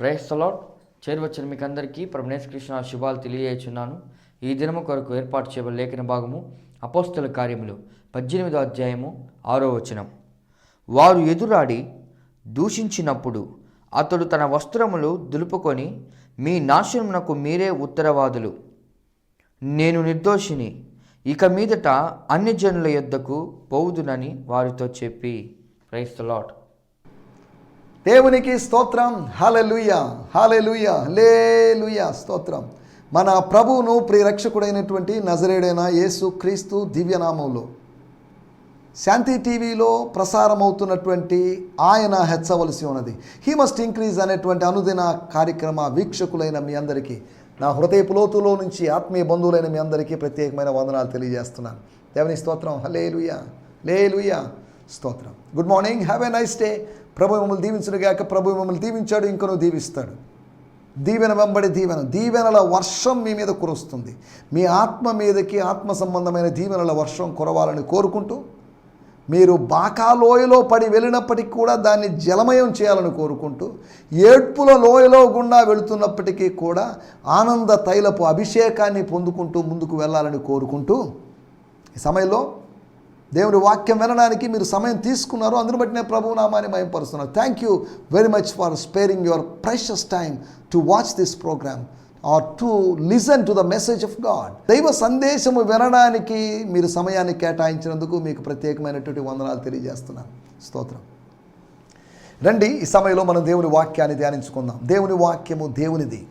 Praise the lord. చేరువచ్చిన మీకు అందరికీ ప్రభు యేసుక్రీస్తు శుభాలు తెలియజేస్తున్నాను. ఈ దినము కొరకు ఏర్పాటు చేయబడిన లేఖన భాగము అపోస్తల కార్యములు 18వ అధ్యాయము 6వ వచనం. వారు ఎదురాడి దూషించినప్పుడు అతడు తన వస్త్రములు దులుపుకొని, మీ నాశనమునకు మీరే ఉత్తరవాదులు, నేను నిర్దోషిని, ఇక మీదట అన్యజనుల యొద్దకు పోవుదునని వారితో చెప్పి. Praise the Lord. దేవునికి స్తోత్రం. హల్లెలూయా, హల్లెలూయా, హల్లెలూయా, స్తోత్రం. మన ప్రభువును ప్రియరక్షకుడైనటువంటి నజరేయుడైన యేసు క్రీస్తు దివ్యనామంలో శాంతి టీవీలో ప్రసారమవుతున్నటువంటి ఆయన హెచ్చవలసి ఉన్నది, హీ మస్ట్ ఇంక్రీజ్ అనేటువంటి అనుదిన కార్యక్రమ వీక్షకులైన మీ అందరికీ నా హృదయపు లోతులో నుంచి ఆత్మీయ బంధువులైన మీ అందరికీ ప్రత్యేకమైన వందనాలు తెలియజేస్తున్నాను. దేవుని స్తోత్రం. హల్లెలూయా, హల్లెలూయా, స్తోత్రం. Good morning, have a nice day. ప్రభు మిమ్మల్ని దీవించునుగాక. ప్రభు మిమ్మల్ని దీవించాడు, ఇంకనూ దీవిస్తాడు. దీవెన వెంబడి దీవెన, దీవెనల వర్షం మీ మీద కురుస్తుంది. మీ ఆత్మ మీదకి ఆత్మ సంబంధమైన దీవెనల వర్షం కురవాలని కోరుకుంటూ, మీరు బాకాలోయలో పడి వెళ్ళినప్పటికీ కూడా దాన్ని జలమయం చేయాలని కోరుకుంటూ, ఏడ్పుల లోయలో గుండా వెళుతున్నప్పటికీ కూడా ఆనంద తైలపు అభిషేకాన్ని పొందుకుంటూ ముందుకు వెళ్ళాలని కోరుకుంటూ, ఈ సమయంలో దేవుని వాక్యం వినడానికి మీరు సమయం తీసుకున్నారు. అందును బట్టి నేను ప్రభువు నామాన్ని మహిమపరుస్తున్నాను. Thank you very much for sparing your precious time to watch this programme or to listen to the message of God. దైవ సందేశము వినడానికి మీరు సమయాన్ని కేటాయించినందుకు మీకు ప్రత్యేకమైనటువంటి వందనాలు తెలియజేస్తున్నాను. స్తోత్రం. రండి, ఈ సమయంలో మనం దేవుని వాక్యాన్ని ధ్యానించుకుందాం. దేవుని వాక్యము దేవునిది,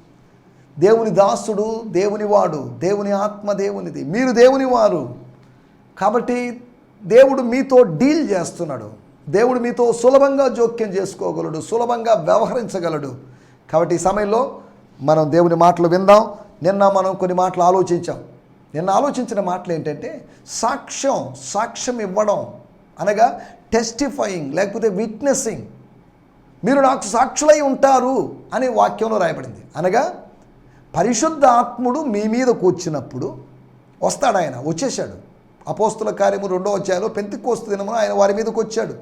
దేవుని దాసుడు దేవునివాడు, దేవుని ఆత్మ దేవునిది, మీరు దేవుని వారు. కాబట్టి దేవుడు మీతో డీల్ చేస్తున్నాడు. దేవుడు మీతో సులభంగా జోక్యం చేసుకోగలడు, సులభంగా వ్యవహరించగలడు. కాబట్టి ఈ సమయంలో మనం దేవుని మాటలు విందాం. నిన్న మనం కొన్ని మాటలు ఆలోచించాం. నిన్న ఆలోచించిన మాటలు ఏంటంటే సాక్ష్యం ఇవ్వడం అనగా టెస్టిఫయింగ్, లేకపోతే విట్నెసింగ్. మీరు నాకు సాక్షులై ఉంటారు అని వాక్యంలో రాయబడింది. అనగా పరిశుద్ధ ఆత్ముడు మీ మీద కూర్చున్నప్పుడు వస్తాడు. ఆయన వచ్చేసాడు. అపోస్తల కార్యము 2వ అధ్యాయంలో పెంతెకోస్తు దినమున ఆయన వారి మీదకి వచ్చాడు.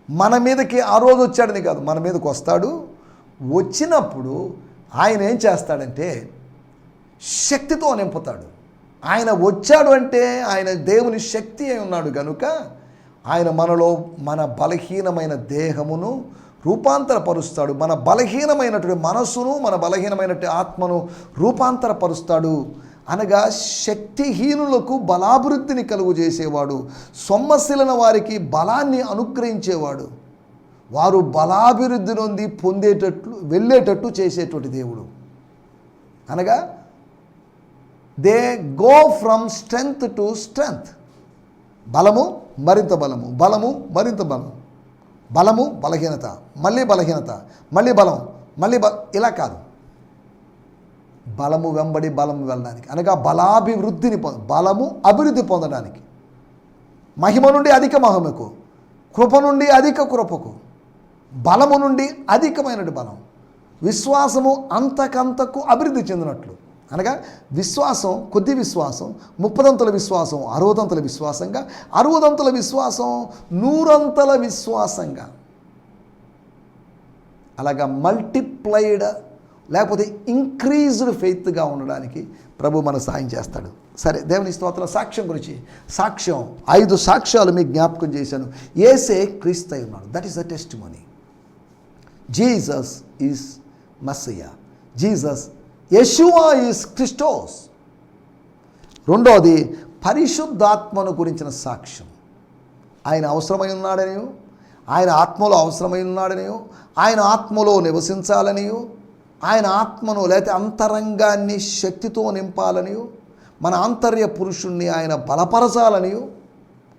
మన మీదకి ఆ రోజు వచ్చాడని కాదు, మన మీదకి వస్తాడు. వచ్చినప్పుడు ఆయన ఏం చేస్తాడంటే శక్తితో నింపుతాడు. ఆయన వచ్చాడు అంటే ఆయన దేవుని శక్తి అయి ఉన్నాడు కనుక ఆయన మనలో మన బలహీనమైన దేహమును రూపాంతరపరుస్తాడు. మన బలహీనమైనటువంటి మనస్సును, మన బలహీనమైనటువంటి ఆత్మను రూపాంతరపరుస్తాడు. అనగా శక్తిహీనులకు బలాభివృద్ధిని కలుగు చేసేవాడు, సొమ్మశిలిన వారికి బలాన్ని అనుగ్రహించేవాడు, వారు బలాభివృద్ధి నొంది పొందేటట్లు వెళ్ళేటట్టు చేసేటువంటి దేవుడు. అనగా they go from strength to strength. బలము మరింత బలము, బలము మరింత బలము, బలము బలహీనత, మళ్ళీ బలహీనత, మళ్ళీ బలం, మళ్ళీ ఇలా కాదు. బలము వెంబడి బలము వెళ్ళడానికి, అనగా బలాభివృద్ధిని బలము అభివృద్ధి పొందడానికి, మహిమ నుండి అధిక మహిమకు, కృప నుండి అధిక కృపకు, బలము నుండి అధికమైన బలం, విశ్వాసము అంతకంతకు అభివృద్ధి చెందినట్లు. అనగా విశ్వాసం, కొద్ది విశ్వాసం 30 విశ్వాసం, 60 విశ్వాసంగా, 60 విశ్వాసం 100 విశ్వాసంగా, అలాగా మల్టిప్లైడ్ లేకపోతే ఇంక్రీజ్డ్ ఫెయిత్గా ఉండడానికి ప్రభు మన సాయం చేస్తాడు. సరే, దేవుని స్తోత్రం. సాక్ష్యం గురించి 5 సాక్ష్యాలు మీకు జ్ఞాపకం చేశాను. యేసే క్రీస్తు అయి ఉన్నాడు. That is the testimony. Jesus is Messiah, Jesus Yeshua is Christos. రెండోది పరిశుద్ధాత్మను గురించిన సాక్ష్యం. ఆయన అవసరమై ఉన్నాడనియో, ఆయన ఆత్మలో అవసరమై ఉన్నాడనియో, ఆయన ఆత్మలో నివసించాలనియో, ఆయన ఆత్మను లేకపోతే అంతరంగాన్ని శక్తితో నింపాలనియో, మన ఆంతర్య పురుషుణ్ణి ఆయన బలపరచాలనియో,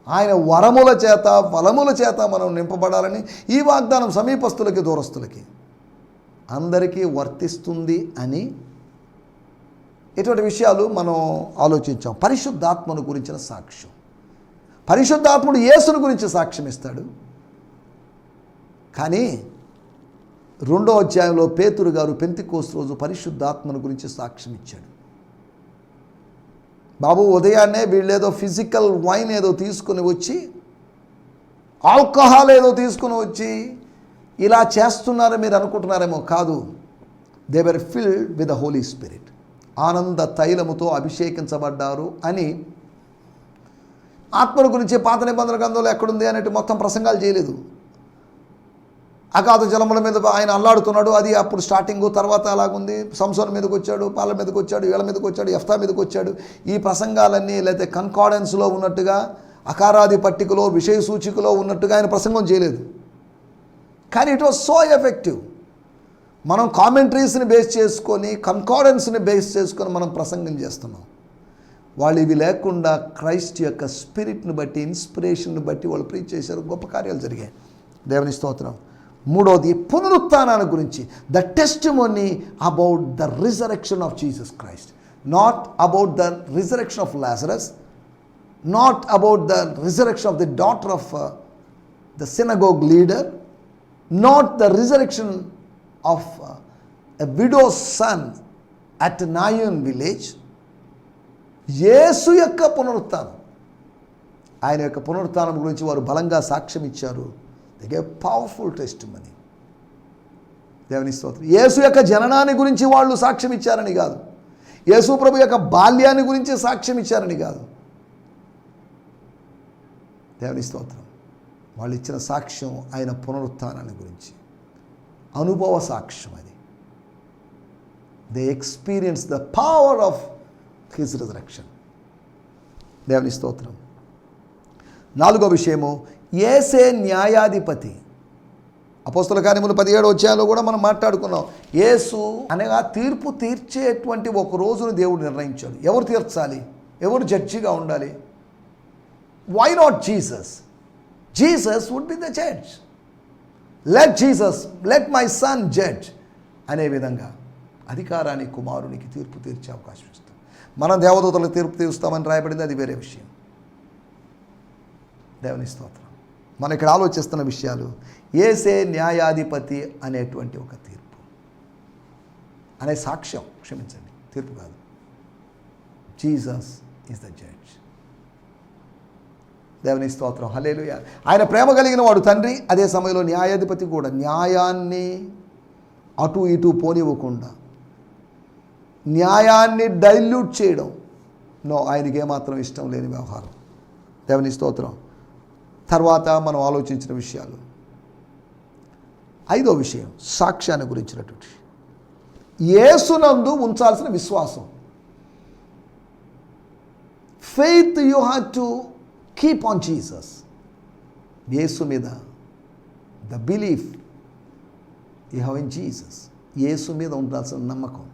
ఆయన వరముల చేత బలముల చేత మనం నింపబడాలని ఈ వాగ్దానం సమీపస్తులకి దూరస్తులకి అందరికీ వర్తిస్తుంది అని ఇటువంటి విషయాలు మనం ఆలోచించాం. పరిశుద్ధాత్మను గురించిన సాక్ష్యం. పరిశుద్ధాత్ముడు యేసును గురించి సాక్ష్యం ఇస్తాడు. కానీ 2వ అధ్యాయంలో పేతురు గారు పెంతెకోస్తు రోజు పరిశుద్ధాత్మను గురించి సాక్ష్యం ఇచ్చాడు. బాబు, ఉదయాన్నే వీళ్ళేదో ఫిజికల్ వైన్ ఏదో తీసుకుని వచ్చి, ఆల్కహాల్ ఏదో తీసుకుని వచ్చి ఇలా చేస్తున్నారని మీరు అనుకుంటున్నారేమో. కాదు, they were filled with the Holy Spirit. ఆనంద తైలముతో అభిషేకించబడ్డారు అని ఆత్మల గురించి పాత నిబంధన గ్రంథంలో ఎక్కడుంది అనేటి మొత్తం ప్రసంగాలు చేయలేదు. అగాధ జలముల మీద ఆయన అల్లాడుతున్నాడు, అది అప్పుడు స్టార్టింగు. తర్వాత అలాగుంది, సంసోన్ మీదకి వచ్చాడు, పాల మీదకి వచ్చాడు, వీళ్ళ మీదకి వచ్చాడు, యెఫ్తా మీదకి వచ్చాడు. ఈ ప్రసంగాలన్నీ లేకపోతే కన్కార్డెన్స్లో ఉన్నట్టుగా, అకారాది పట్టికలో, విషయ సూచికలో ఉన్నట్టుగా ఆయన ప్రసంగం చేయలేదు. కానీ ఇట్ వాజ్ సో ఎఫెక్టివ్. మనం కామెంటరీస్ని బేస్ చేసుకొని, కన్కార్డెన్స్ని బేస్ చేసుకొని మనం ప్రసంగం చేస్తున్నాం. వాళ్ళు ఇవి లేకుండా క్రైస్ట్ యొక్క స్పిరిట్ని బట్టి, ఇన్స్పిరేషన్ని బట్టి వాళ్ళు ప్రీచ్ చేశారు, గొప్ప కార్యాలు జరిగాయి. దేవుని స్తోత్రం. మూడవది పునరుత్థానాన్ని గురించి, the testimony about the resurrection of Jesus Christ, not about the resurrection of Lazarus, not about the resurrection of the daughter of the synagogue leader, not the resurrection of a widow's son at Nain village. యేసు యొక్క పునరుత్థానం, ఆయన యొక్క పునరుత్థానం గురించి వారు బలంగా సాక్ష్యం ఇచ్చారు. They gave powerful testimony. దేవుని స్తోత్రం. యేసు యొక్క జననాన్ని గురించి వాళ్ళు సాక్ష్యం ఇచ్చారని కాదు, యేసు ప్రభు యొక్క బాల్యాన్ని గురించి సాక్ష్యం ఇచ్చారని కాదు. దేవుని స్తోత్రం. వాళ్ళు ఇచ్చిన సాక్ష్యం ఆయన పునరుత్థానాన్ని గురించి, అనుభవ సాక్ష్యం అది. They experience the power of his resurrection. దేవుని స్తోత్రం. నాలుగో విషయము, యేసే న్యాయాధిపతి. అపోస్తల కార్యములు 17వ అధ్యాయంలో కూడా మనం మాట్లాడుకున్నాం. యేసు అనగా తీర్పు తీర్చేటువంటి ఒక రోజును దేవుడు నిర్ణయించాడు. ఎవరు తీర్చాలి, ఎవరు జడ్జిగా ఉండాలి? Why not Jesus? Jesus would be the judge. Let Jesus, let my son judge అనే విధంగా అధికారాన్ని కుమారునికి తీర్పు తీర్చే అవకాశం ఇస్తాం. మనం దేవదూతలకు తీర్పు తీరుస్తామని రాయబడింది, అది వేరే విషయం. దేవుని స్తోత్రం. మనం ఇక్కడ ఆలోచిస్తున్న విషయాలు, యేసే న్యాయాధిపతి అనేటువంటి ఒక తీర్పు అనే సాక్ష్యం, క్షమించండి, తీర్పు కాదు. Jesus is the judge. దేవుని స్తోత్రం. హల్లెలూయా. ఆయన ప్రేమ కలిగిన వాడు తండ్రి, అదే సమయంలో న్యాయాధిపతి కూడా. న్యాయాన్ని అటు ఇటు పోనివ్వకుండా, న్యాయాన్ని డైల్యూట్ చేయడం, నో, ఆయనకి ఏమాత్రం ఇష్టం లేని వ్యవహారం. దేవుని స్తోత్రం. తర్వాత మనం ఆలోచించిన విషయాలు, ఐదో విషయం సాక్ష్యాన్ని గురించినటువంటి, యేసునందు ఉంచాల్సిన విశ్వాసం. Faith you have to keep on Jesus. యేసు మీద the belief you have in Jesus. యేసు మీద ఉండాల్సిన నమ్మకం,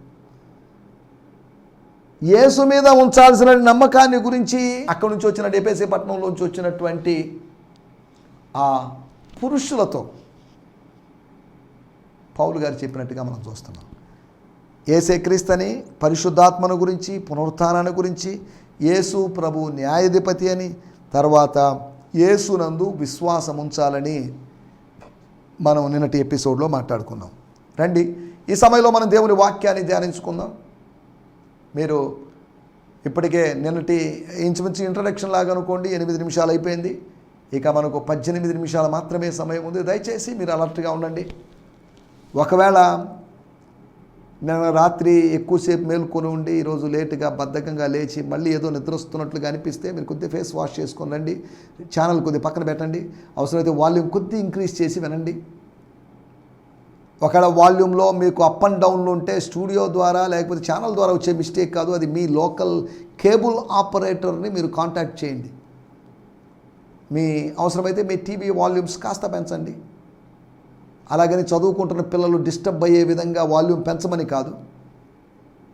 యేసు మీద ఉంచాల్సిన నమ్మకాన్ని గురించి అక్కడి నుంచి వచ్చిన ఎఫెసీ పట్టణంలోంచి వచ్చినటువంటి ఆ పురుషులతో పౌలు గారు చెప్పినట్టుగా మనం చూస్తున్నాం. యేసే క్రీస్తని, పరిశుద్ధాత్మను గురించి, పునరుత్థానాన్ని గురించి, యేసు ప్రభు న్యాయాధిపతి అని, తర్వాత యేసునందు విశ్వాసం ఉంచాలని మనం నిన్నటి ఎపిసోడ్లో మాట్లాడుకున్నాం. రండి, ఈ సమయంలో మనం దేవుని వాక్యాన్ని ధ్యానించుకుందాం. మీరు ఇప్పటికే నిన్నటి ఇంచుమించు ఇంట్రడక్షన్ లాగా అనుకోండి, 8 నిమిషాలు అయిపోయింది. ఇక మనకు 18 నిమిషాలు మాత్రమే సమయం ఉంది. దయచేసి మీరు అలర్ట్గా ఉండండి. ఒకవేళ నేను రాత్రి ఎక్కువసేపు మేల్కొని ఉండి ఈరోజు లేటుగా బద్ధకంగా లేచి మళ్ళీ ఏదో నిద్ర వస్తున్నట్లుగా అనిపిస్తే మీరు కొద్దిగా ఫేస్ వాష్ చేసుకొని రండి. ఛానల్ కొద్దిగా పక్కన పెట్టండి. అవసరమైతే వాల్యూమ్ కొద్దిగా ఇంక్రీజ్ చేసి వినండి. ఒకవేళ వాల్యూమ్లో మీకు అప్ అండ్ డౌన్లు ఉంటే స్టూడియో ద్వారా లేకపోతే ఛానల్ ద్వారా వచ్చే మిస్టేక్ కాదు, అది మీ లోకల్ కేబుల్ ఆపరేటర్ని మీరు కాంటాక్ట్ చేయండి. మీ అవసరమైతే మీ టీవీ వాల్యూమ్స్ కాస్త పెంచండి. అలాగని చదువుకుంటున్న పిల్లలు డిస్టర్బ్ అయ్యే విధంగా వాల్యూమ్ పెంచమని కాదు,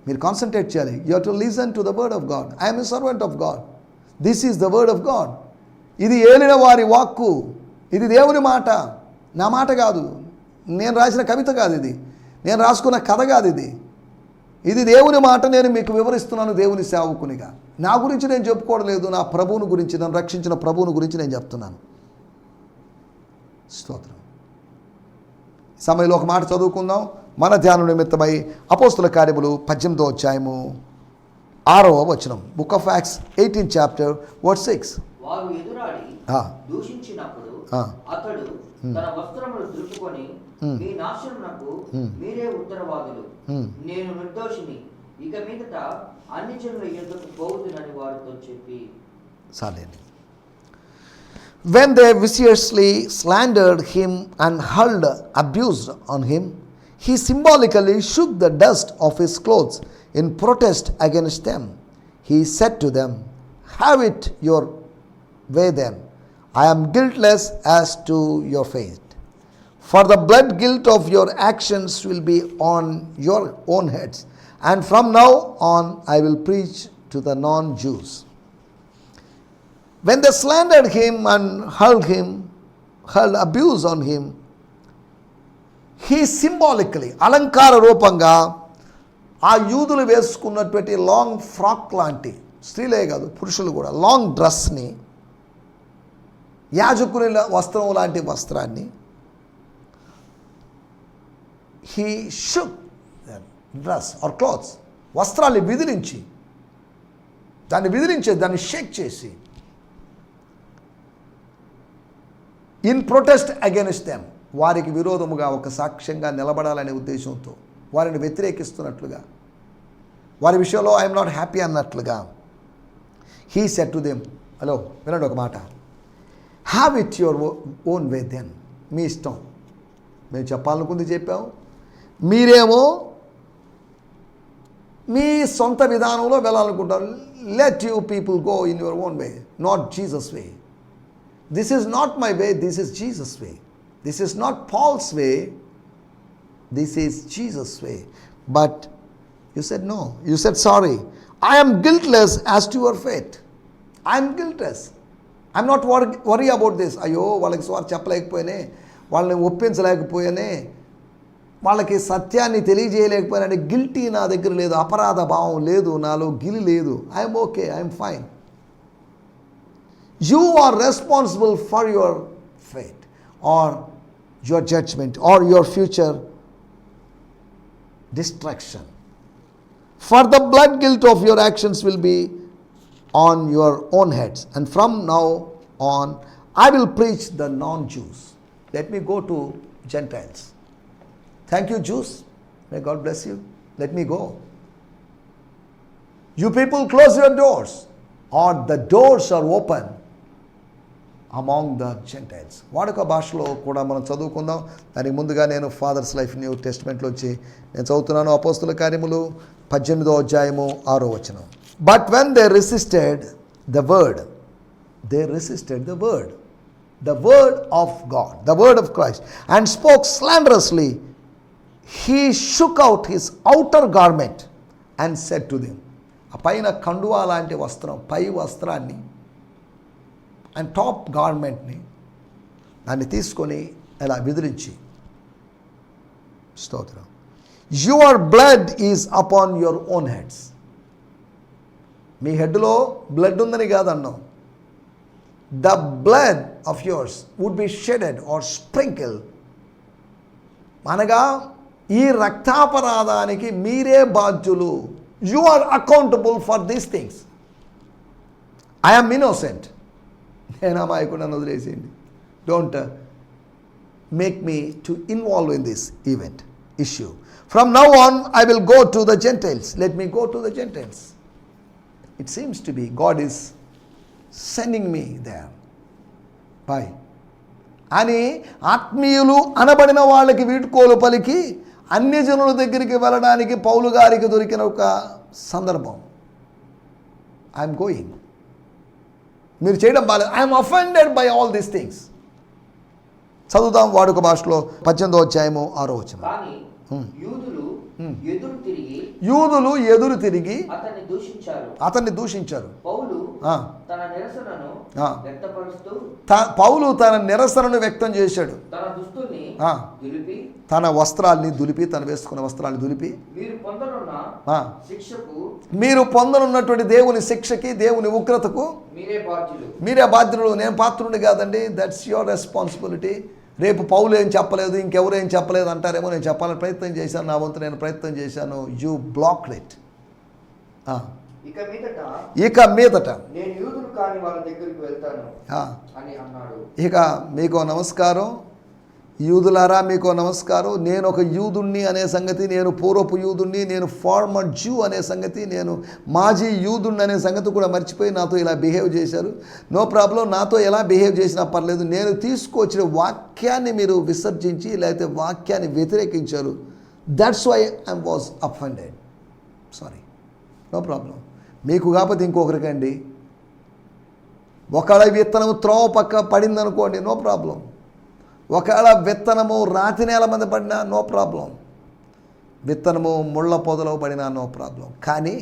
మీరు కాన్సన్ట్రేట్ చేయాలి. You have to listen to the word of God. I'm a servant of God. This is the word of God. ఇది ఏలిన వారి వాక్కు, ఇది దేవుని మాట, నా మాట కాదు, నేను రాసిన కవిత కాదు, ఇది నేను రాసుకున్న కథ కాదు, ఇది దేవుని మాట. నేను మీకు వివరిస్తున్నాను దేవుని సేవకునిగా. నా గురించి నేను చెప్పుకోవడం లేదు, నా ప్రభువుని గురించి, నన్ను రక్షించిన ప్రభువుని గురించి నేను చెప్తున్నాను. స్తోత్రం. సమయంలో ఒక మాట చదువుకుందాం మన ధ్యానం నిమిత్తమై. అపోస్తుల కార్యములు 18వ అధ్యాయము 6వ వచనం. Book of acts 18th chapter verse 6. వారు ఎదురాడి దూషించినప్పుడు అతడు తన వస్త్రములు దులుపుకొని మీ నాశనమునకు మీరే ఉత్తరవాదులు. నేను నిర్దోషిని, ఇక మీదట అన్ని జనుల యుద్ధకు పోవుదునని వారితో చెప్పి. చాలండి. When they viciously slandered him and hurled abuse on him, he symbolically shook the dust of his clothes in protest against them. He said to them, "Have it your way then. I am guiltless as to your fate. For the blood guilt of your actions will be on your own heads. And from now on I will preach to the non-Jews." When they slandered him and hurled abuse on him, he symbolically, అలంకార రూపంగా ఆ యూదులు వేసుకున్నటువంటి long frock లాంటి, స్త్రీలే కాదు పురుషులు కూడా, లాంగ్ డ్రెస్ని, యాజకుని వస్త్రం లాంటి వస్త్రాన్ని he shook the dress or clothes, వస్త్రాన్ని విదిలించి, దాన్ని షేక్ చేసి, ఇన్ ప్రొటెస్ట్ అగెనిస్ట్ దెమ్, వారికి విరోధముగా ఒక సాక్ష్యంగా నిలబడాలనే ఉద్దేశంతో, వారిని వ్యతిరేకిస్తున్నట్లుగా, వారి విషయంలో ఐఎమ్ నాట్ హ్యాపీ అన్నట్లుగా, he said to them, hello వినండి ఒక మాట, have it your own way then, మీ ఇష్టం, మేము చెప్పాలనుకుంది చెప్పాం, మీరేమో మీ సొంత విధానంలో వెళ్ళాలనుకుంటారు. Let you people go in your own way, not Jesus way. This is not my way, this is Jesus' way. This is not Paul's way, this is Jesus' way. But you said no, you said sorry. I am guiltless as to your fate. I am guiltless. I am not worry about this. అయ్యో వాళ్ళకి స్వార్థ చెప్పలేకపోయానే, వాళ్ళని ఒప్పించలేకపోయానే, వాళ్ళకి సత్యాన్ని తెలియజేయలేకపోయానే, guilty నా దగ్గర లేదు, అపరాధ భావం లేదు, నాలో గిలి లేదు. I'm okay, I'm fine. You are responsible for your fate or your judgment or your future destruction. For the blood guilt of your actions will be on your own heads. And from now on, I will preach the non-Jews. Let me go to Gentiles. Thank you, Jews. May God bless you. Let me go. You people close your doors, or the doors are open among the Gentiles. వాడుక భాషలో కూడా మనం చదువుకుందాం. దానికి ముందుగా నేను fathers life new టెస్ట్మెంట్లో వచ్చి నేను చదువుతున్నాను. అపోస్తుల కార్యములు 18వ అధ్యాయము 6వ వచనం. But when they resisted the word of God, the word of Christ, and spoke slanderously, he shook out his outer garment and said to them. ఆ పైన కండువా లాంటి వస్త్రం, పై వస్త్రాన్ని అండ్ టాప్ గార్మెంట్ని దాన్ని తీసుకొని ఇలా విదిలించి, స్తోత్రం, your blood is upon your own heads. మీ హెడ్లో బ్లడ్ ఉందని కాదన్నాం. The blood of yours would be shedded or sprinkle. అనగా ఈ రక్తాపరాధానికి మీరే బాధ్యులు. You are accountable for these things. I'm innocent. నేను అమాయకుడు, నన్ను వదిలేసేయండి. Don't make me to involve in this event issue. From now on I will go to the Gentiles. Let me go to the Gentiles. It seems to B God is sending me there. Bye అని ఆత్మీయులు అనబడిన వాళ్ళకి వీడ్కోలు పలికి అన్యజనుల దగ్గరికి వెళ్ళడానికి పౌలు గారికి దొరికిన ఒక సందర్భం. I'm going. మీరు చేయడం బాలేదు. I'm offended by all these things. చదువుదాం వాడుక భాషలో 18వ అధ్యాయము 6వ వచనం. యూదులు ఎదురు తిరిగి అతన్ని దూషించారు. పౌలు తన నిరసనను వ్యక్తం చేశాడు. తన వస్త్రాల్ని దులిపి, తను వేసుకున్న వస్త్రాన్ని దులిపి, మీరు పొందనున్నటువంటి దేవుని శిక్షకి, దేవుని ఉగ్రతకు మీరే బాధ్యులు. నేను పాత్రుడిని కాదండి. That's your responsibility. రేపు పౌలు ఏం చెప్పలేదు, ఇంకెవరు ఏం చెప్పలేదు అంటారేమో. నేను చెప్పాలని ప్రయత్నం చేశాను, నా వంతు నేను ప్రయత్నం చేశాను. You blocked it. ఇక మీదట నేను యూదులు కాని వాళ్ళ దగ్గరికి వెళ్తాను అని అన్నాడు. ఇక మీకు నమస్కారం, యూదులారా మీకు నమస్కారం. నేను ఒక యూదుణ్ణి అనే సంగతి, నేను పూర్వపు యూదుణ్ణి, నేను ఫార్మర్ జ్యూ అనే సంగతి, నేను మాజీ యూదుణ్ణి అనే సంగతి కూడా మర్చిపోయి నాతో ఇలా బిహేవ్ చేశారు. నో ప్రాబ్లం, నాతో ఎలా బిహేవ్ చేసినా పర్లేదు. నేను తీసుకొచ్చిన వాక్యాన్ని మీరు విసర్జించి లేకపోతే వాక్యాన్ని వ్యతిరేకించారు. That's why I was offended. Sorry, no problem. మీకు కాకపోతే ఇంకొకరికండి. ఒకవేళ విత్తనము త్రోవ పక్క పడిందనుకోండి, నో ప్రాబ్లం. ఒకవేళ విత్తనము రాతి నేల మీద పడినా నో ప్రాబ్లం. విత్తనము ముళ్ళ పొదలో పడినా నో ప్రాబ్లం. కానీ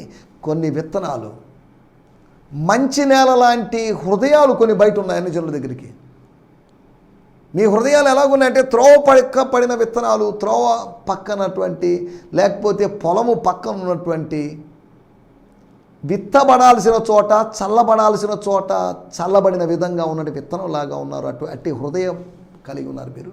కొన్ని విత్తనాలు మంచి నేల లాంటి హృదయాలు కొన్ని బయట ఉన్నాయి అన్ని జనుల దగ్గరికి. మీ హృదయాలు ఎలాగున్నాయంటే త్రోవ పక్క పడిన విత్తనాలు, త్రోవ పక్కనటువంటి లేకపోతే పొలము పక్కన ఉన్నటువంటి విత్తబడాల్సిన చోట చల్లబడాల్సిన చోట చల్లబడిన విధంగా ఉన్నటి విత్తనం లాగా ఉన్నారు. అట్టి హృదయం కలిగి ఉన్నారు మీరు.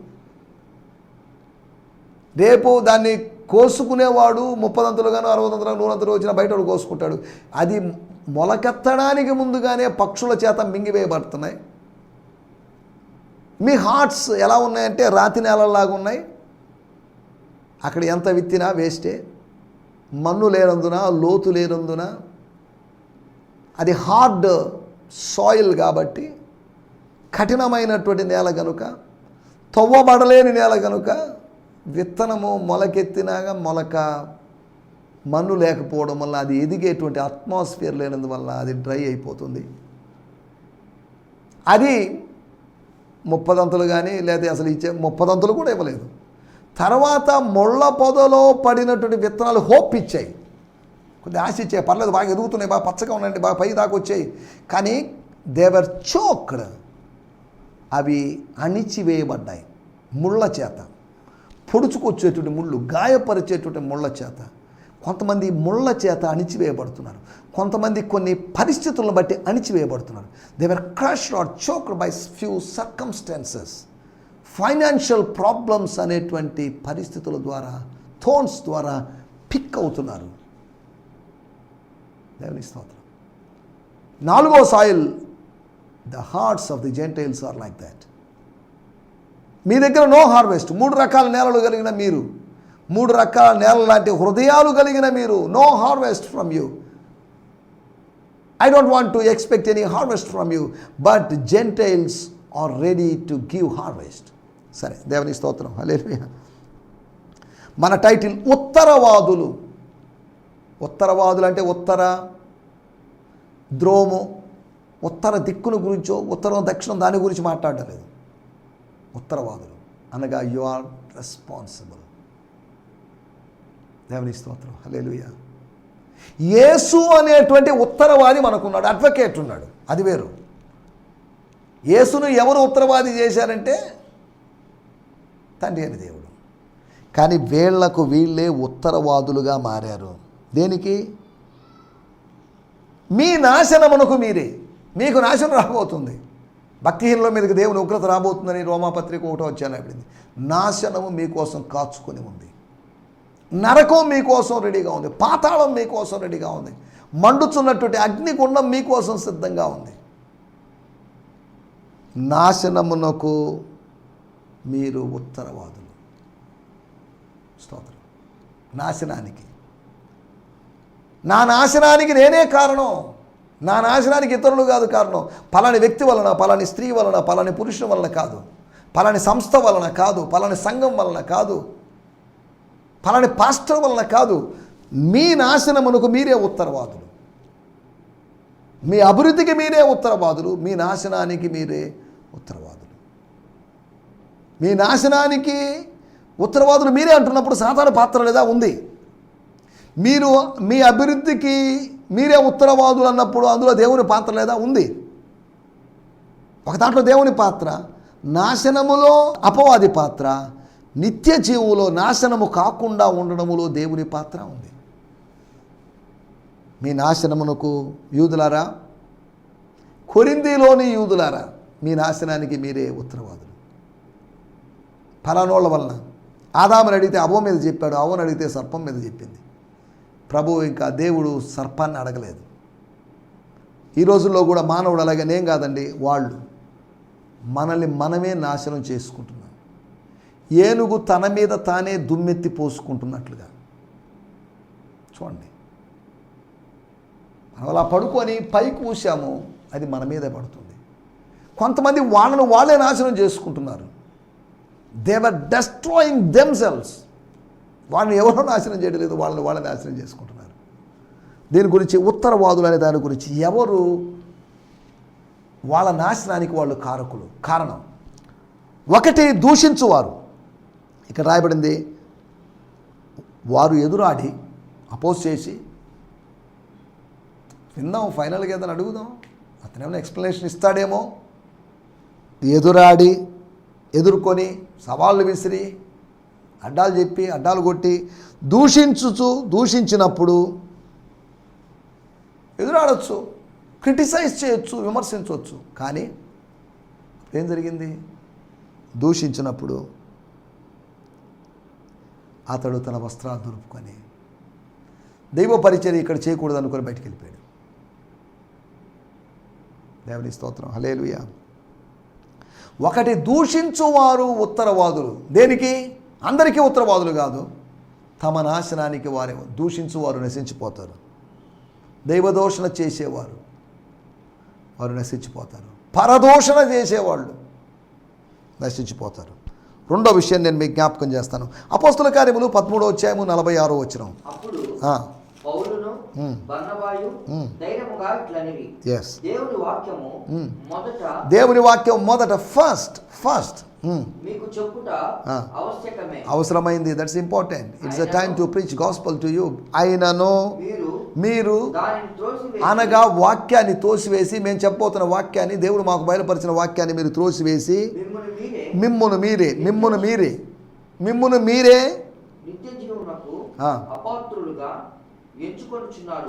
రేపు దాన్ని కోసుకునేవాడు 30 గాను 60 100 వచ్చిన బయట కోసుకుంటాడు. అది మొలకెత్తడానికి ముందుగానే పక్షుల చేత మింగివేయబడుతున్నాయి. మీ హార్ట్స్ ఎలా ఉన్నాయంటే రాతి నేలలాగా ఉన్నాయి. అక్కడ ఎంత విత్తినా వేస్టే. మన్ను లేనందున, లోతు లేనందున, అది హార్డ్ సాయిల్ కాబట్టి, కఠినమైనటువంటి నేల కనుక, తవ్వబడలేని నేల కనుక విత్తనము మొలకెత్తినాగా మొలక మన్ను లేకపోవడం వల్ల, అది ఎదిగేటువంటి అట్మాస్ఫియర్ లేనందువల్ల అది డ్రై అయిపోతుంది. అది 30 కానీ లేదా అసలు ఇచ్చే 30 కూడా ఇవ్వలేదు. తర్వాత ముళ్ళ పొదలో పడినటువంటి విత్తనాలు హోప్ ఇచ్చాయి, కొద్ది ఆశ ఇచ్చాయి. పర్లేదు, బాగా ఎదుగుతున్నాయి, బాగా పచ్చగా ఉన్నాయండి, బాగా పై దాకా వచ్చాయి. కానీ దేవర్ చోక్డ్. అవి అణిచివేయబడ్డాయి ముళ్ళ చేత. పొడుచుకొచ్చేటువంటి ముళ్ళు, గాయపరిచేటువంటి ముళ్ళ చేత. కొంతమంది ముళ్ళ చేత అణిచివేయబడుతున్నారు. కొంతమంది కొన్ని పరిస్థితులను బట్టి అణిచివేయబడుతున్నారు. They were crushed or choked by few circumstances. Financial problems అనేటువంటి పరిస్థితుల ద్వారా, థోన్స్ ద్వారా పిక్ అవుతున్నారు. దేవుని స్తోత్రం. 4వ soil, the hearts of the Gentiles are like that. మీ దగ్గర నో హార్వెస్ట్. 3 రకాల నేలలు కలిగిన మీరు, 3 రకాల నేల లాంటి హృదయాలు కలిగిన మీరు, no harvest from you. I don't want to expect any harvest from you, but Gentiles are ready to give harvest. సరే, దేవుని స్తోత్రం, హల్లెలూయా. మన టైటిల్ ఉత్తరవాదులు. ఉత్తరవాదులు అంటే ఉత్తర ధ్రువము, ఉత్తర దిక్కును గురించో, ఉత్తరం దక్షిణం దాని గురించి మాట్లాడడం లేదు. ఉత్తరవాదులు అనగా యు ఆర్ రెస్పాన్సిబుల్. దేవుని స్తోత్రం, హల్లెలూయా. యేసు అనేటువంటి ఉత్తరవాది మనకున్నాడు, అడ్వకేట్ ఉన్నాడు, అది వేరు. యేసును ఎవరు ఉత్తరవాది చేశారంటే తండ్రి అని దేవుడు. కానీ వీళ్ళే ఉత్తరవాదులుగా మారారు. దేనికి? మీ నాశనమునకు మీరే. మీకు నాశనం రాబోతుంది. భక్తిహీనుల మీదకి దేవుని ఉగ్రత రాబోతుందని రోమాపత్రిక 1వ అధ్యాయం అయిపోయింది. నాశనము మీకోసం కాచుకొని ఉంది. నరకం మీకోసం రెడీగా ఉంది. పాతాళం మీకోసం రెడీగా ఉంది. మండుచున్నటువంటి అగ్నిగుండం మీకోసం సిద్ధంగా ఉంది. నాశనమునకు మీరు ఉత్తరవాదులు. స్తోత్రం. నాశనానికి, నా నాశనానికి నేనే కారణం. నా నాశనానికి ఇతరులు కాదు కారణం. పలాని వ్యక్తి వలన, పలాని స్త్రీ వలన, పలాని పురుషుని వలన కాదు, పలాని సంస్థ వలన కాదు, పలాని సంఘం వలన కాదు, పలాని పాస్టర్ వలన కాదు. మీ నాశనమునకు మీరే ఉత్తరవాదులు. మీ అభివృద్ధికి మీరే ఉత్తరవాదులు. మీ నాశనానికి మీరే ఉత్తరవాదులు. మీ నాశనానికి ఉత్తరవాదులు మీరే అంటున్నప్పుడు సాతాను పాత్ర లేదా? ఉంది. మీరు మీ అభివృద్ధికి మీరే ఉత్తరవాదులు అన్నప్పుడు అందులో దేవుని పాత్ర లేదా? ఉంది. ఒక దాంట్లో దేవుని పాత్ర, నాశనములో అపవాది పాత్ర, నిత్య జీవులో నాశనము కాకుండా ఉండడములో దేవుని పాత్ర ఉంది. మీ నాశనమునకు యూదులారా, కొరింథీలోని యూదులారా, మీ నాశనానికి మీరే ఉత్తరవాదులు. ఫలానోళ్ళ వలన. ఆదాముని అడిగితే అవ్వ మీద చెప్పాడు, అవ్వని అడిగితే సర్పం మీద చెప్పింది. ప్రభువు ఇంకా దేవుడు సర్పాన్ని అడగలేదు. ఈ రోజుల్లో కూడా మానవుడు అలాగే, నేను కాదండి, వాళ్ళు మనల్ని మనమే నాశనం చేసుకుంటున్నాం. ఏనుగు తన మీద తానే దుమ్మెత్తి పోసుకుంటున్నట్లుగా. చూడండి, మనం అలా పడుకొని పైకి ఊసాము, అది మన మీదే పడుతుంది. కొంతమంది వాళ్ళను వాళ్ళే నాశనం చేసుకుంటున్నారు. They were destroying themselves. వాళ్ళని ఎవరో నాశనం చేయడం లేదు, వాళ్ళని వాళ్ళే నాశనం చేసుకుంటున్నారు. దీని గురించి ఉత్తరవాదులు అనే దాని గురించి ఎవరు వాళ్ళ నాశనానికి వాళ్ళు కారణం. ఒకటి, దూషించువారు. ఇక్కడ రాయబడింది, వారు ఎదురాడి అపోజ్ చేసి, విందాం ఫైనల్గా ఏదైనా అడుగుదాం, అతను ఏమైనా ఎక్స్ప్లెనేషన్ ఇస్తాడేమో. ఎదురాడి, ఎదుర్కొని, సవాళ్ళు విసిరి, అడ్డాలు చెప్పి, అడ్డాలు కొట్టి, దూషించినప్పుడు ఎదురాడచ్చు, క్రిటిసైజ్ చేయొచ్చు, విమర్శించవచ్చు. కానీ ఏం జరిగింది? దూషించినప్పుడు అతడు తన వస్త్రాలు దులుపుకొని దైవ పరిచర్య ఇక్కడ చేయకూడదు అనుకొని బయటికి వెళ్ళిపోయాడు. దేవుని స్తోత్రం, హల్లెలూయా. ఒకటి, దూషించువారు ఉత్తరవాదులు. దేనికి? అందరికీ ఉత్తరవాదులు కాదు, తమ నాశనానికి వారే. దూషించువారు నశించిపోతారు. దైవదోషణ చేసేవారు వారు నశించిపోతారు. పరదోషణ చేసేవాళ్ళు నశించిపోతారు. రెండో విషయం నేను మీకు జ్ఞాపకం చేస్తాను. అపోస్తల కార్యములు 13వ అధ్యాయము 46వ వచనం. దేవుని వాక్యం మొదట ఫస్ట్ మీకు చెప్పుట అవసరమైంది. That's important. It's a time to preach gospel to you. అయినను మీరు అనగా వాక్యాన్ని తోసివేసి, మేము చెప్పబోతున్న వాక్యాన్ని, దేవుడు మాకు బయలుపరిచిన వాక్యాన్ని మీరు త్రోసివేసి మిమ్మును మీరే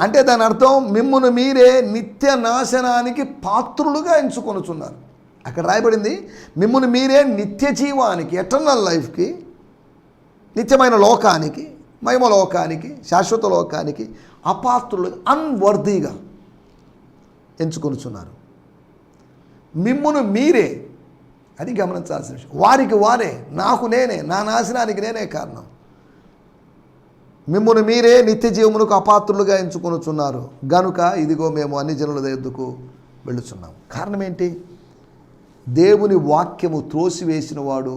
అంటే దాని అర్థం మిమ్మును మీరే నిత్య నాశనానికి పాత్రులుగా ఎంచుకొనుచున్నారు. అక్కడ రాయబడింది, మిమ్మును మీరే నిత్య జీవానికి, ఎటర్నల్ లైఫ్కి, నిత్యమైన లోకానికి, మహిమ లోకానికి, శాశ్వత లోకానికి అపాత్రులు, అన్వర్దీగా ఎంచుకొనుచున్నారు. మిమ్మును మీరే, అది గమనించాల్సిన విషయం. వారికి వారే, నాకు నేనే, నా నాశనానికి నేనే కారణం. మిమ్మును మీరే నిత్య జీవమునకు అపాత్రులుగా ఎంచుకొనుచున్నారు గనుక ఇదిగో మేము అన్ని జనుల ఎద్దుకు వెళ్ళుచున్నాం. కారణం ఏంటి? దేవుని వాక్యము త్రోసివేసిన వాడు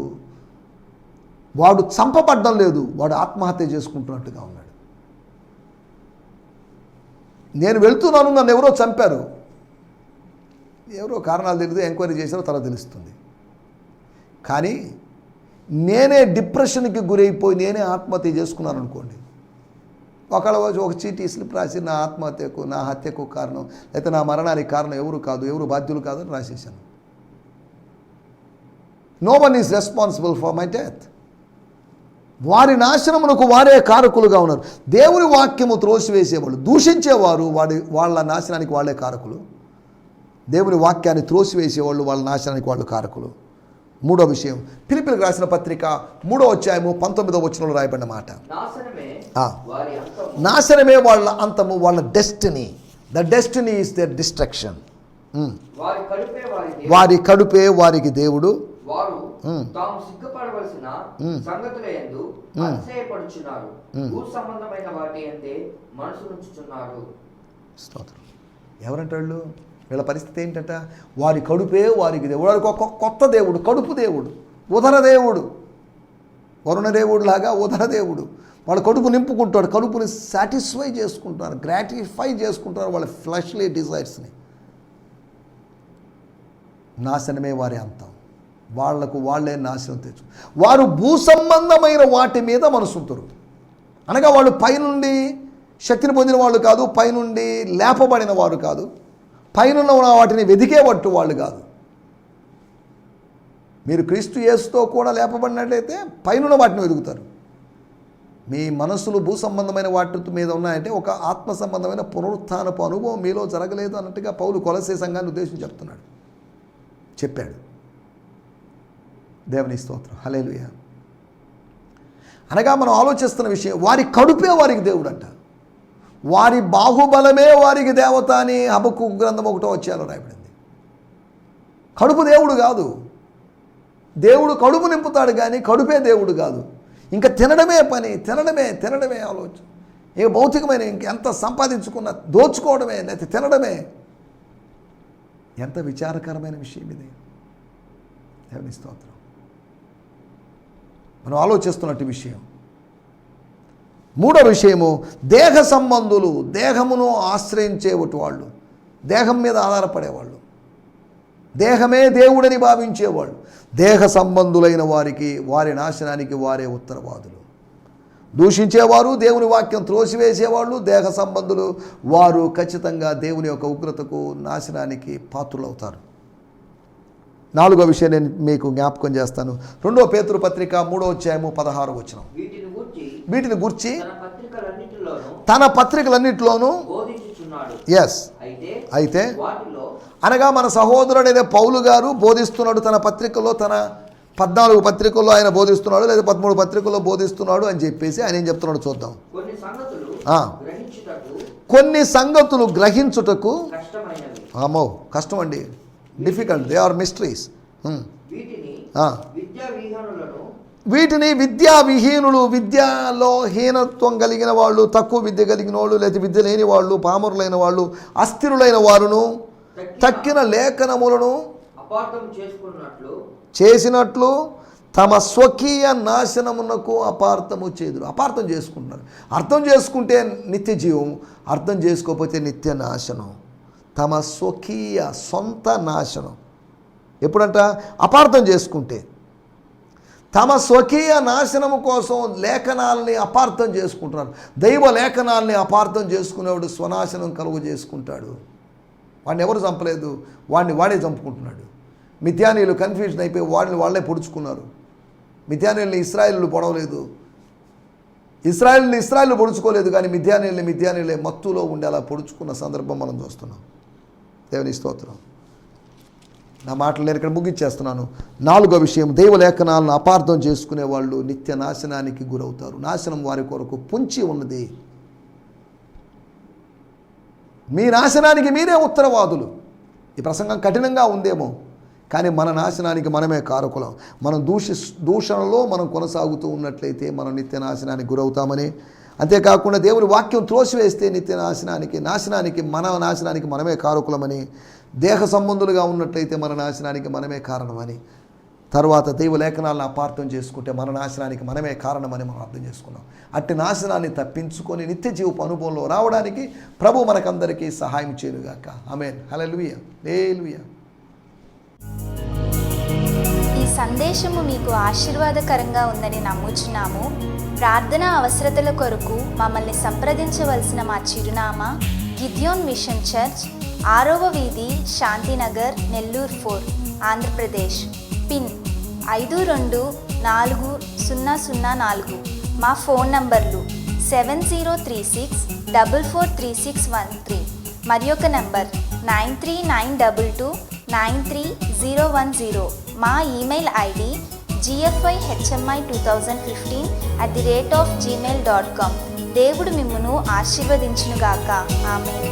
చంపబడ్డం లేదు, వాడు ఆత్మహత్య చేసుకుంటున్నట్టుగా ఉన్నాడు. నేను వెళ్తున్నాను, నన్ను ఎవరో చంపారు, ఎవరో కారణాలు తెలియదు, ఎంక్వైరీ చేసినా తర్వాత తెలుస్తుంది. కానీ నేనే డిప్రెషన్కి గురైపోయి నేనే ఆత్మహత్య చేసుకున్నాను అనుకోండి, ఒకళ్ళ ఒక చీటీ స్లిప్ రాసి నా ఆత్మహత్యకు, నా హత్యకు కారణం, లేకపోతే నా మరణానికి కారణం ఎవరు కాదు, ఎవరు బాధ్యులు కాదు అని రాసేసాను. No one is responsible for my death. వారి నాశనమునకు వారే కారకులుగా ఉన్నారు. దేవుని వాక్యము త్రోసివేసేవాళ్ళు, దూషించేవారు వాళ్ళ నాశనానికి వాళ్ళే కారకులు. దేవుని వాక్యాన్ని త్రోసివేసేవాళ్ళు వాళ్ళ నాశనానికి వాళ్ళు కారకులు. మూడో విషయం, ఫిలిప్పీయులకు రాసిన పత్రిక 3వ అధ్యాయము 19వ వచనంలో రాయబడిన మాట, నాశనమే వాళ్ళ అంతము, వాళ్ళ destiny. The destiny is their destruction. వారి కడుపే వారికి దేవుడు. వారు తాము సిగ్గుపడవలసిన సంగతుల యందు అతిశయపడుచున్నారు, భూ సంబంధమైన వాటి యందే మనసు ఉంచుచున్నారు. స్తోత్రం. ఎవరంటాళ్ళు? వీళ్ళ పరిస్థితి ఏంటంట? వారి కడుపే వారికి దేవుడు. వారికి ఒక కొత్త దేవుడు, కడుపు దేవుడు, ఉదర దేవుడు, వరుణ దేవుడు లాగా ఉదర దేవుడు. వాళ్ళ కడుపు నింపుకుంటాడు, కడుపుని సాటిస్ఫై చేసుకుంటున్నారు, గ్రాటిఫై చేసుకుంటున్నారు వాళ్ళ ఫ్లెష్లీ డిజైర్స్ని. నాశనమే వారి అంతం, వాళ్లకు వాళ్ళే నాశనం తెచ్చు. వారు భూ సంబంధమైన వాటి మీద మనసుంటారు. అనగా వాళ్ళు పైనుండి శక్తిని పొందిన వాళ్ళు కాదు, పైనుండి లేపబడిన వారు కాదు, పైనున్న వాటిని వెదికేవట్టు వాళ్ళు కాదు. మీరు క్రీస్తు యేసుతో కూడా లేపబడినట్లయితే పైనున్న వాటిని వెతుకుతారు. మీ మనస్సులు భూ సంబంధమైన వాటి మీద ఉన్నాయంటే ఒక ఆత్మ సంబంధమైన పునరుత్థానపు అనుభవం మీలో జరగలేదు అన్నట్టుగా పౌలు కొలస్సే సంఘాన్ని ఉద్దేశించి చెప్పాడు. దేవుని స్తోత్రం, హల్లెలూయా. అనగా మనం ఆలోచిస్తున్న విషయం, వారి కడుపే వారికి దేవుడు అంట, వారి బాహుబలమే వారికి దేవత అని హబక్కూకు గ్రంథం 1వ అధ్యాయంలో రాయబడింది. కడుపు దేవుడు కాదు, దేవుడు కడుపు నింపుతాడు కానీ కడుపే దేవుడు కాదు. ఇంకా తినడమే పని, తినడమే ఆలోచన. ఇక భౌతికమైన ఇంకెంత సంపాదించుకున్నా దోచుకోవడమే, లేకపోతే తినడమే. ఎంత విచారకరమైన విషయం ఇది. దేవుని స్తోత్రం. మనం ఆలోచిస్తున్నట్టు విషయం. మూడో విషయము, దేహ సంబంధులు, దేహమును ఆశ్రయించేవాటి వాళ్ళు, దేహం మీద ఆధారపడేవాళ్ళు, దేహమే దేవుడని భావించేవాళ్ళు, దేహ సంబంధులైన వారికి, వారి నాశనానికి వారే ఉత్తరవాదులు. దూషించేవారు, దేవుని వాక్యం త్రోసివేసేవాళ్ళు, దేహ సంబంధులు, వారు ఖచ్చితంగా దేవుని యొక్క ఉగ్రతకు, నాశనానికి పాత్రులవుతారు. నాలుగో విషయం నేను మీకు జ్ఞాపకం చేస్తాను. 2 పేతురు పత్రిక 3వ అధ్యాయము 16వ వచనం. వీటిని గూర్చి తన పత్రికలన్నిటిలోనూ ఎస్ అయితే అనగా మన సహోదరుడైన పౌలు గారు బోధిస్తున్నాడు తన పత్రికల్లో, తన 14 పత్రికల్లో ఆయన బోధిస్తున్నాడు, లేదా 13 పత్రికల్లో బోధిస్తున్నాడు అని చెప్పేసి ఆయన ఏం చెప్తున్నాడు చూద్దాం. కొన్ని సంగతులు గ్రహించుటకు కష్టం అండి, డిఫికల్ట్, దే ఆర్ మిస్టరీస్. వీటిని విద్యావిహీనులు, విద్యలో హీనత్వం కలిగిన వాళ్ళు, తక్కువ విద్య కలిగిన వాళ్ళు, లేదా విద్య లేని వాళ్ళు, పామరులైన వాళ్ళు, అస్థిరులైన వారును తక్కిన లేఖనములను చేసినట్లు తమ స్వకీయ నాశనమునకు అపార్థము చేదురు. అపార్థం చేసుకుంటున్నారు. అర్థం చేసుకుంటే నిత్య జీవం, అర్థం చేసుకోకపోతే నిత్య నాశనం. తమ స్వకీయ సొంత నాశనం. ఎప్పుడంట? అపార్థం చేసుకుంటే. తమ స్వకీయ నాశనము కోసం లేఖనాలని అపార్థం చేసుకుంటున్నారు. దైవ లేఖనాలని అపార్థం చేసుకునేవాడు స్వనాశనం కలుగు చేసుకుంటాడు. వాడిని ఎవరు చంపలేదు, వాడే చంపుకుంటున్నాడు. మిథ్యానీయులు కన్ఫ్యూజన్ అయిపోయి వాళ్ళే పొడుచుకున్నారు. మిథ్యానీయుల్ని ఇశ్రాయేలు పొడవలేదు, ఇశ్రాయేలు పొడుచుకోలేదు, కానీ మిథ్యానీయులే మత్తులో ఉండి అలా పొడుచుకున్న సందర్భం మనం చూస్తున్నాం. దేవుని స్తోత్రం. నా మాటలు నేను ఇక్కడ ముగించేస్తున్నాను. 4వ విషయం, దైవ లేఖనాలను అపార్థం చేసుకునే వాళ్ళు నిత్య నాశనానికి గురవుతారు. నాశనం వారి కొరకు పొంచి ఉన్నది. మీ నాశనానికి మీరే ఉత్తరవాదులు. ఈ ప్రసంగం కఠినంగా ఉందేమో, కానీ మన నాశనానికి మనమే కారకులం. మనం దూషణలో మనం కొనసాగుతూ ఉన్నట్లయితే మనం నిత్య నాశనానికి గురవుతామని, అంతేకాకుండా దేవుని వాక్యం త్రోసివేస్తే నిత్య నాశనానికి మన నాశనానికి మనమే కారకులమని, దేహ సంబంధులుగా ఉన్నట్లయితే మన నాశనానికి మనమే కారణమని, తర్వాత దైవ లేఖనాలను అపార్థం చేసుకుంటే మన నాశనానికి మనమే కారణమని మనం అర్థం చేసుకున్నాం. అట్టి నాశనాన్ని తప్పించుకొని నిత్య జీవపు అనుభవంలో రావడానికి ప్రభు మనకందరికీ సహాయం చేయనుగాక. ఆమేన్. హల్లెలూయా. హల్లెలూయా. ఈ సందేశము మీకు ఆశీర్వాదకరంగా ఉందని నమ్ముచున్నాము. ప్రార్థనా అవసరతల కొరకు మమ్మల్ని సంప్రదించవలసిన మా చిరునామా గిద్యోన్ మిషన్ చర్చ్, 6వ వీధి, శాంతినగర్, నెల్లూరు 4, ఆంధ్రప్రదేశ్. పిన్ 524004. మా ఫోన్ నంబర్లు 7036443613 మరి ఒక నంబర్ 9392293010. మా ఈమెయిల్ ఐడి gfihmi2015@gmail.com. దేవుడు మిమ్మును ఆశీర్వదించునుగాక. ఆమేన్.